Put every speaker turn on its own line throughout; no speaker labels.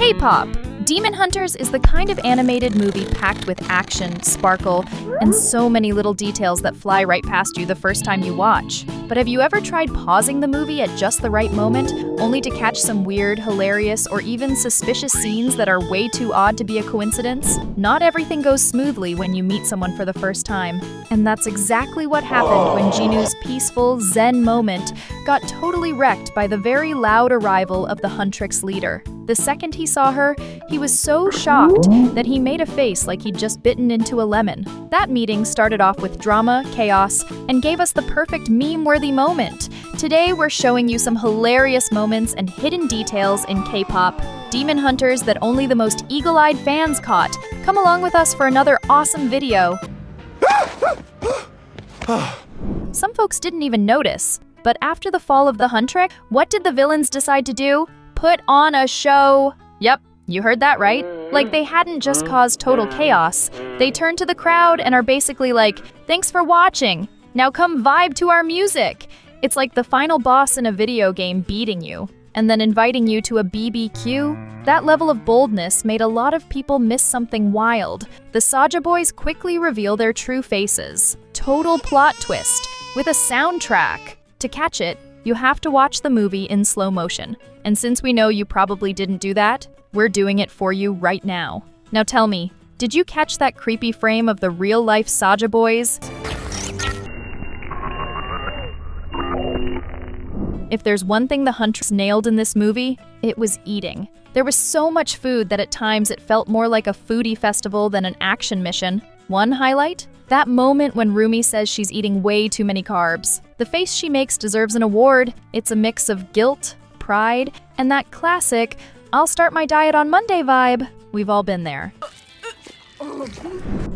K-pop. Demon Hunters is the kind of animated movie packed with action, sparkle, and so many little details that fly right past you the first time you watch. But have you ever tried pausing the movie at just the right moment, only to catch some weird, hilarious, or even suspicious scenes that are way too odd to be a coincidence? Not everything goes smoothly when you meet someone for the first time. And that's exactly what happened when Jinu's peaceful, zen moment got totally wrecked by the very loud arrival of the Huntrix leader. The second he saw her, he was so shocked that he made a face like he'd just bitten into a lemon. That meeting started off with drama, chaos, and gave us the perfect meme-worthy moment. Today, we're showing you some hilarious moments and hidden details in K-pop, Demon Hunters that only the most eagle-eyed fans caught. Come along with us for another awesome video. Some folks didn't even notice, but after the fall of the Huntrix, what did the villains decide to do? Put on a show. Yep, you heard that right. Like they hadn't just caused total chaos. They turned to the crowd and are basically like, thanks for watching. Now come vibe to our music. It's like the final boss in a video game beating you and then inviting you to a BBQ. That level of boldness made a lot of people miss something wild. The Saja boys quickly reveal their true faces. Total plot twist with a soundtrack. To catch it, you have to watch the movie in slow motion. And since we know you probably didn't do that, we're doing it for you right now. Now tell me, did you catch that creepy frame of the real-life Saja boys? If there's one thing the Huntress nailed in this movie, it was eating. There was so much food that at times it felt more like a foodie festival than an action mission. One highlight? That moment when Rumi says she's eating way too many carbs. The face she makes deserves an award. It's a mix of guilt, pride, and that classic, I'll start my diet on Monday vibe. We've all been there.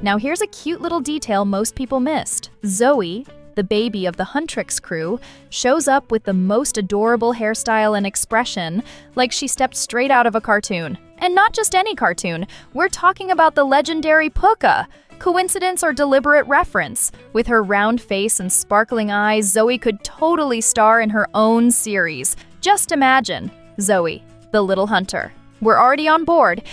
Now here's a cute little detail most people missed. Zoe, the baby of the Huntrix crew, shows up with the most adorable hairstyle and expression, like she stepped straight out of a cartoon. And not just any cartoon, we're talking about the legendary Puka. Coincidence or deliberate reference? With her round face and sparkling eyes, Zoe could totally star in her own series. Just imagine, Zoe, the little hunter. We're already on board.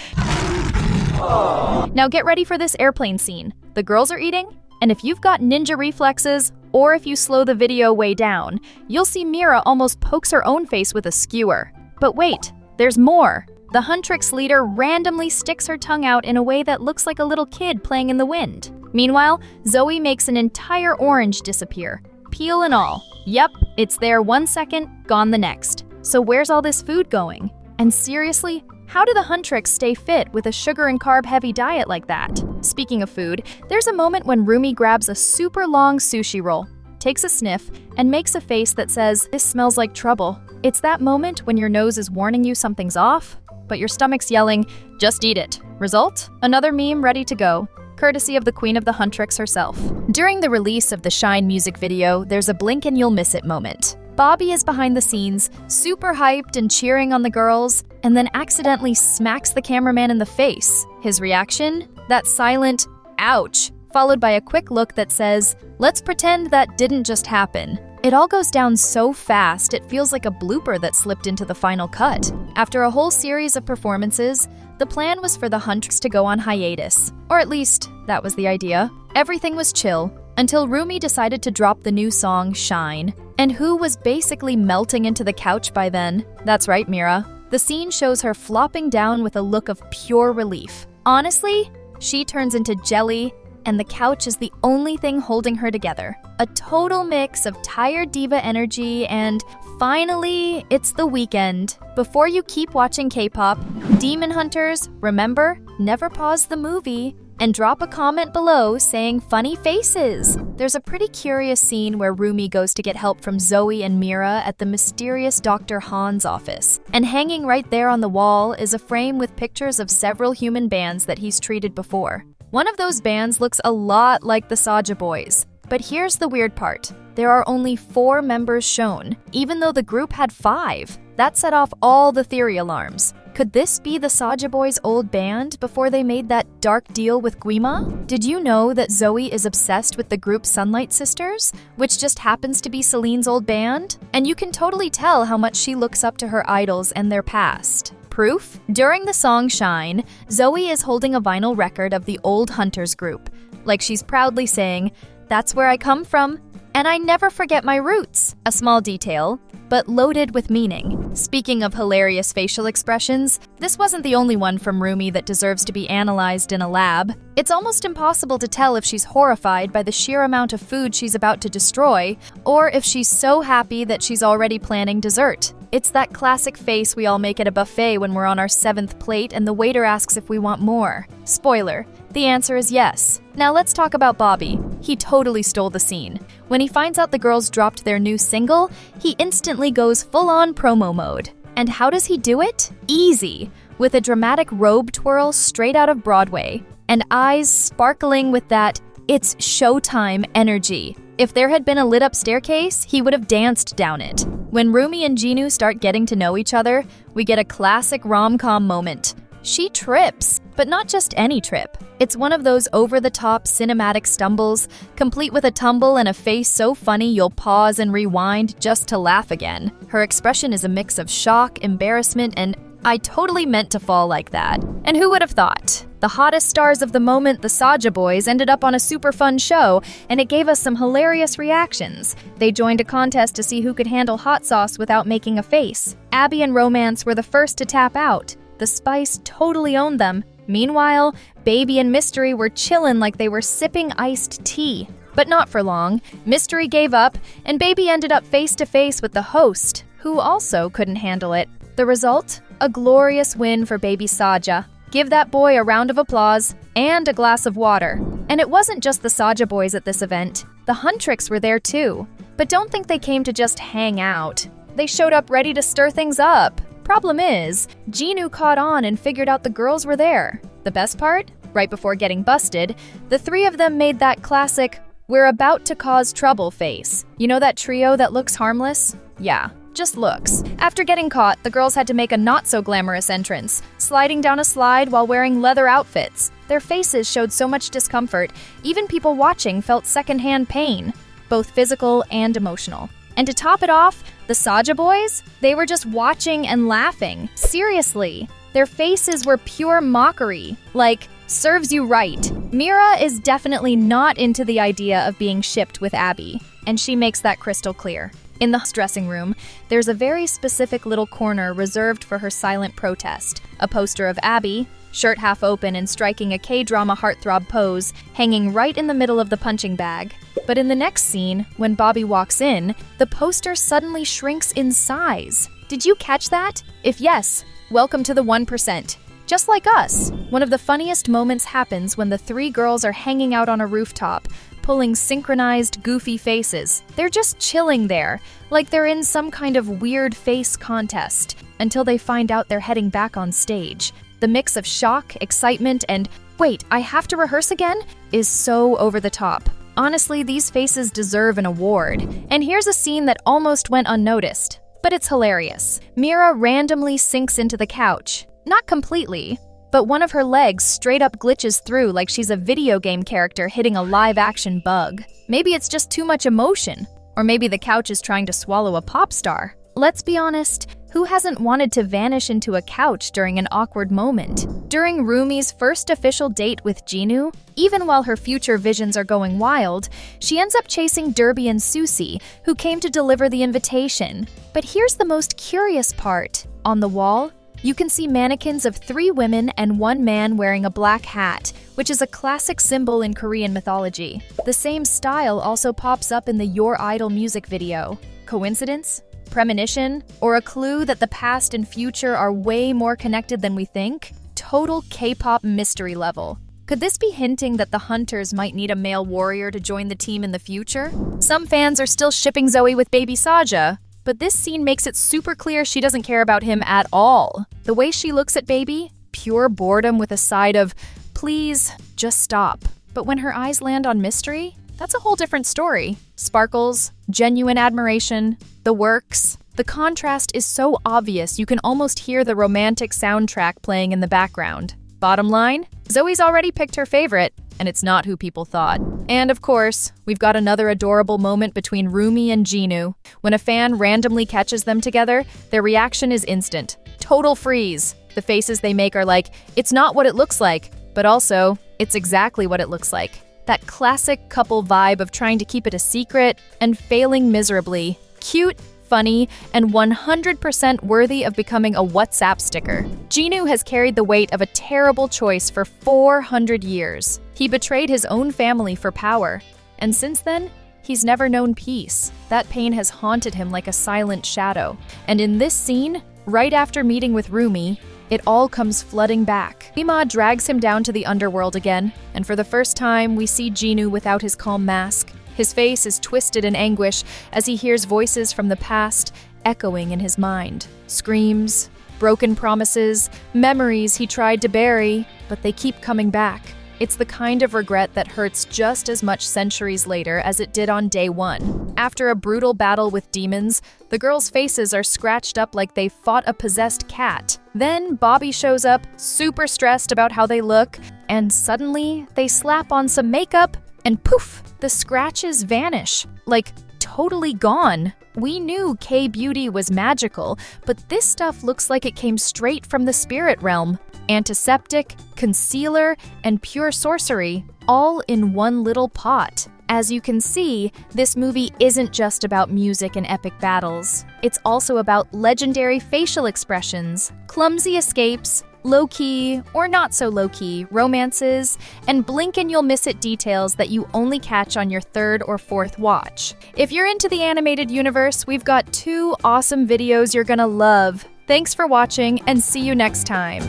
Now get ready for this airplane scene. The girls are eating, and if you've got ninja reflexes, or if you slow the video way down, you'll see Mira almost pokes her own face with a skewer. But wait, there's more. The Huntrix leader randomly sticks her tongue out in a way that looks like a little kid playing in the wind. Meanwhile, Zoe makes an entire orange disappear, peel and all. Yep, it's there 1 second, gone the next. So where's all this food going? And seriously, how do the Huntrix stay fit with a sugar and carb-heavy diet like that? Speaking of food, there's a moment when Rumi grabs a super long sushi roll, takes a sniff, and makes a face that says, "This smells like trouble." It's that moment when your nose is warning you something's off, but your stomach's yelling, just eat it. Result? Another meme ready to go, courtesy of the queen of the Huntrix herself. During the release of the Shine music video, there's a blink and you'll miss it moment. Bobby is behind the scenes, super hyped and cheering on the girls, and then accidentally smacks the cameraman in the face. His reaction? That silent, ouch, followed by a quick look that says, let's pretend that didn't just happen. It all goes down so fast, it feels like a blooper that slipped into the final cut. After a whole series of performances, the plan was for the Huntrix to go on hiatus. Or at least, that was the idea. Everything was chill, until Rumi decided to drop the new song, Shine. And who was basically melting into the couch by then? That's right, Mira. The scene shows her flopping down with a look of pure relief. Honestly, she turns into jelly, and the couch is the only thing holding her together. A total mix of tired diva energy and, finally, it's the weekend. Before you keep watching K-pop, Demon Hunters, remember, never pause the movie, and drop a comment below saying funny faces. There's a pretty curious scene where Rumi goes to get help from Zoe and Mira at the mysterious Dr. Han's office. And hanging right there on the wall is a frame with pictures of several human bands that he's treated before. One of those bands looks a lot like the Saja boys. But here's the weird part. There are only 4 members shown, even though the group had 5. That set off all the theory alarms. Could this be the Saja Boys' old band before they made that dark deal with Guima? Did you know that Zoe is obsessed with the group Sunlight Sisters, which just happens to be Celine's old band? And you can totally tell how much she looks up to her idols and their past. Proof? During the song Shine, Zoe is holding a vinyl record of the old Hunters group, like she's proudly saying, "That's where I come from, and I never forget my roots." A small detail, but loaded with meaning. Speaking of hilarious facial expressions, this wasn't the only one from Rumi that deserves to be analyzed in a lab. It's almost impossible to tell if she's horrified by the sheer amount of food she's about to destroy, or if she's so happy that she's already planning dessert. It's that classic face we all make at a buffet when we're on our 7th plate and the waiter asks if we want more. Spoiler, the answer is yes. Now let's talk about Bobby. He totally stole the scene. When he finds out the girls dropped their new single, he instantly goes full-on promo mode. And how does he do it? Easy, with a dramatic robe twirl straight out of Broadway, and eyes sparkling with that "it's showtime" energy. If there had been a lit-up staircase, he would have danced down it. When Rumi and Jinu start getting to know each other, we get a classic rom-com moment. She trips, but not just any trip. It's one of those over-the-top cinematic stumbles, complete with a tumble and a face so funny you'll pause and rewind just to laugh again. Her expression is a mix of shock, embarrassment, and "I totally meant to fall like that." And who would have thought? The hottest stars of the moment, the Saja Boys, ended up on a super fun show, and it gave us some hilarious reactions. They joined a contest to see who could handle hot sauce without making a face. Abby and Romance were the first to tap out. The Spice totally owned them. Meanwhile, Baby and Mystery were chillin' like they were sipping iced tea. But not for long. Mystery gave up, and Baby ended up face-to-face with the host, who also couldn't handle it. The result? A glorious win for Baby Saja. Give that boy a round of applause and a glass of water. And it wasn't just the Saja Boys at this event. The Huntrix were there too. But don't think they came to just hang out. They showed up ready to stir things up. Problem is, Jinu caught on and figured out the girls were there. The best part? Right before getting busted, the three of them made that classic, "we're about to cause trouble" face. You know that trio that looks harmless? Yeah, just looks. After getting caught, the girls had to make a not-so-glamorous entrance, sliding down a slide while wearing leather outfits. Their faces showed so much discomfort, even people watching felt secondhand pain, both physical and emotional. And to top it off, the Saja Boys? They were just watching and laughing. Seriously. Their faces were pure mockery. Like, serves you right. Mira is definitely not into the idea of being shipped with Abby, and she makes that crystal clear. In the dressing room, there's a very specific little corner reserved for her silent protest. A poster of Abby, shirt half open and striking a K-drama heartthrob pose, hanging right in the middle of the punching bag. But in the next scene, when Bobby walks in, the poster suddenly shrinks in size. Did you catch that? If yes, welcome to the 1%. Just like us. One of the funniest moments happens when the three girls are hanging out on a rooftop, pulling synchronized, goofy faces. They're just chilling there, like they're in some kind of weird face contest, until they find out they're heading back on stage. The mix of shock, excitement, and "wait, I have to rehearse again?" is so over the top. Honestly, these faces deserve an award. And here's a scene that almost went unnoticed, but it's hilarious. Mira randomly sinks into the couch. Not completely, but one of her legs straight up glitches through like she's a video game character hitting a live-action bug. Maybe it's just too much emotion, or maybe the couch is trying to swallow a pop star. Let's be honest, who hasn't wanted to vanish into a couch during an awkward moment? During Rumi's first official date with Jinu, even while her future visions are going wild, she ends up chasing Derby and Susie, who came to deliver the invitation. But here's the most curious part. On the wall, you can see mannequins of 3 women and 1 man wearing a black hat, which is a classic symbol in Korean mythology. The same style also pops up in the Your Idol music video. Coincidence? Premonition? Or a clue that the past and future are way more connected than we think? Total K-pop mystery level. Could this be hinting that the Hunters might need a male warrior to join the team in the future? Some fans are still shipping Zoe with Baby Saja, but this scene makes it super clear she doesn't care about him at all. The way she looks at Baby, pure boredom with a side of, "please, just stop." But when her eyes land on Mystery, that's a whole different story. Sparkles, genuine admiration, the works. The The contrast is so obvious you can almost hear the romantic soundtrack playing in the background. Bottom line, Zoe's already picked her favorite, and it's not who people thought. And of course, we've got another adorable moment between Rumi and Jinu. When a fan randomly catches them together, their reaction is instant. Total freeze. The faces they make are like, it's not what it looks like, but also, it's exactly what it looks like. That classic couple vibe of trying to keep it a secret and failing miserably. Cute, funny, and 100% worthy of becoming a WhatsApp sticker. Jinu has carried the weight of a terrible choice for 400 years. He betrayed his own family for power, and since then, he's never known peace. That pain has haunted him like a silent shadow. And in this scene, right after meeting with Rumi, it all comes flooding back. Ima drags him down to the underworld again, and for the first time, we see Jinu without his calm mask. His face is twisted in anguish as he hears voices from the past echoing in his mind. Screams, broken promises, memories he tried to bury, but they keep coming back. It's the kind of regret that hurts just as much centuries later as it did on day one. After a brutal battle with demons, the girls' faces are scratched up like they fought a possessed cat. Then Bobby shows up, super stressed about how they look, and suddenly they slap on some makeup, and poof, the scratches vanish, like totally gone. We knew K-beauty was magical, but this stuff looks like it came straight from the spirit realm. Antiseptic, concealer, and pure sorcery, all in one little pot. As you can see, this movie isn't just about music and epic battles. It's also about legendary facial expressions, clumsy escapes, low-key or not so low-key romances, and blink and you'll miss it details that you only catch on your third or fourth watch. If you're into the animated universe, we've got 2 awesome videos you're gonna love. Thanks for watching, and see you next time.